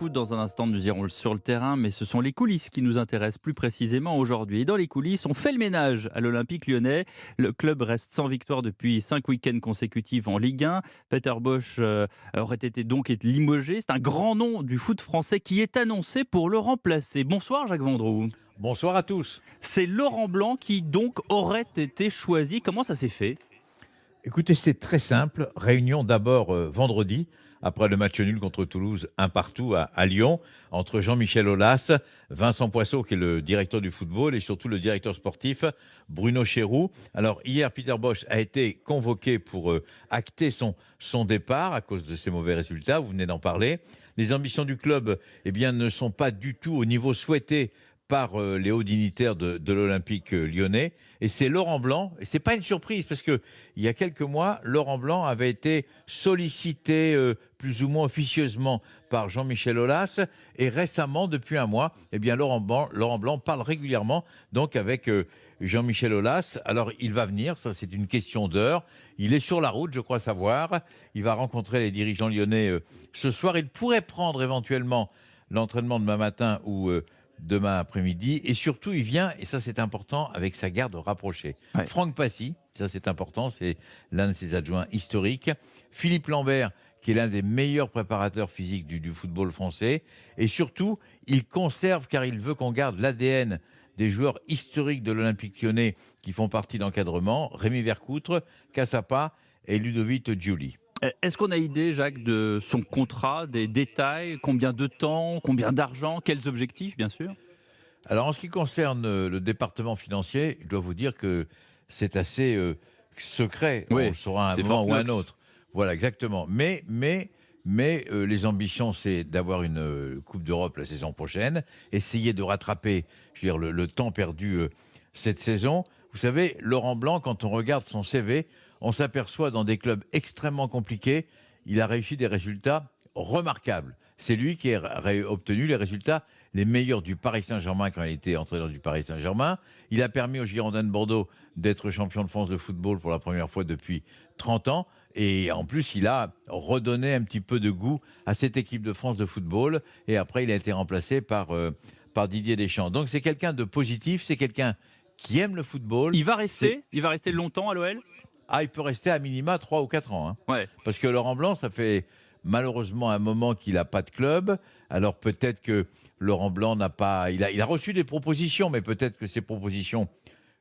Foot, dans un instant, nous irons sur le terrain, mais ce sont les coulisses qui nous intéressent plus précisément aujourd'hui. Et dans les coulisses, on fait le ménage à l'Olympique lyonnais. Le club reste sans victoire depuis 5 week-ends consécutifs en Ligue 1. Peter Bosz aurait été donc limogé. C'est un grand nom du foot français qui est annoncé pour le remplacer. Bonsoir Jacques Vendroux. Bonsoir à tous. C'est Laurent Blanc qui donc aurait été choisi. Comment ça s'est fait? Écoutez, c'est très simple. Réunion d'abord vendredi, après le match nul contre Toulouse, un partout à Lyon, entre Jean-Michel Aulas, Vincent Poisseau, qui est le directeur du football, et surtout le directeur sportif, Bruno Chéroux. Alors, hier, Peter Bosz a été convoqué pour acter son départ à cause de ses mauvais résultats. Vous venez d'en parler. Les ambitions du club ne sont pas du tout au niveau souhaité par les hauts dignitaires de l'Olympique lyonnais. Et c'est Laurent Blanc, et ce n'est pas une surprise, parce qu'il y a quelques mois, Laurent Blanc avait été sollicité plus ou moins officieusement par Jean-Michel Aulas, et récemment, depuis un mois, Laurent Blanc parle régulièrement donc avec Jean-Michel Aulas. Alors il va venir, ça c'est une question d'heure. Il est sur la route, je crois savoir. Il va rencontrer les dirigeants lyonnais ce soir. Il pourrait prendre éventuellement l'entraînement demain matin ou demain après-midi. Et surtout, il vient, et ça c'est important, avec sa garde rapprochée. Ouais. Franck Passy, ça c'est important, c'est l'un de ses adjoints historiques. Philippe Lambert, qui est l'un des meilleurs préparateurs physiques du football français. Et surtout, il conserve, car il veut qu'on garde l'ADN des joueurs historiques de l'Olympique lyonnais qui font partie d'encadrement, Rémi Vercoutre, Cassapa et Ludovic Giuli. Est-ce qu'on a idée, Jacques, de son contrat, des détails, combien de temps, combien d'argent, quels objectifs, bien sûr? Alors, en ce qui concerne le département financier, je dois vous dire que c'est assez secret. On Oui, le saura à un c'est moment Fort ou à un Knox. autre. Voilà, exactement. Mais les ambitions, c'est d'avoir une Coupe d'Europe la saison prochaine, essayer de rattraper, je veux dire, le temps perdu cette saison. Vous savez, Laurent Blanc, quand on regarde son CV, on s'aperçoit dans des clubs extrêmement compliqués, il a réussi des résultats remarquables. C'est lui qui a obtenu les résultats les meilleurs du Paris Saint-Germain quand il était entraîneur du Paris Saint-Germain. Il a permis aux Girondins de Bordeaux d'être champion de France de football pour la première fois depuis 30 ans. Et en plus, il a redonné un petit peu de goût à cette équipe de France de football. Et après, il a été remplacé par Didier Deschamps. Donc, c'est quelqu'un de positif, c'est quelqu'un qui aime le football. Il va rester longtemps à l'OL? Il peut rester à minima 3 ou 4 ans. Hein. Ouais. Parce que Laurent Blanc, ça fait malheureusement un moment qu'il n'a pas de club. Alors peut-être que Laurent Blanc n'a pas... Il a reçu des propositions, mais peut-être que ces propositions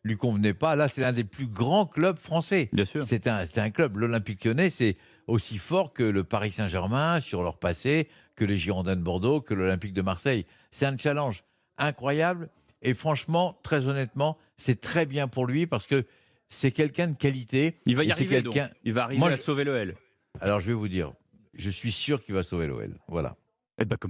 lui convenaient pas. Là, c'est l'un des plus grands clubs français. Bien sûr. C'est un club, l'Olympique lyonnais, c'est aussi fort que le Paris Saint-Germain sur leur passé, que les Girondins de Bordeaux, que l'Olympique de Marseille. C'est un challenge incroyable. Et franchement, très honnêtement, c'est très bien pour lui parce que c'est quelqu'un de qualité. Il va y Et c'est arriver, donc. quelqu'un... Il va arriver Moi, à sauver l'OL. alors je vais vous dire, je suis sûr qu'il va sauver l'OL. Voilà. Eh ben, comme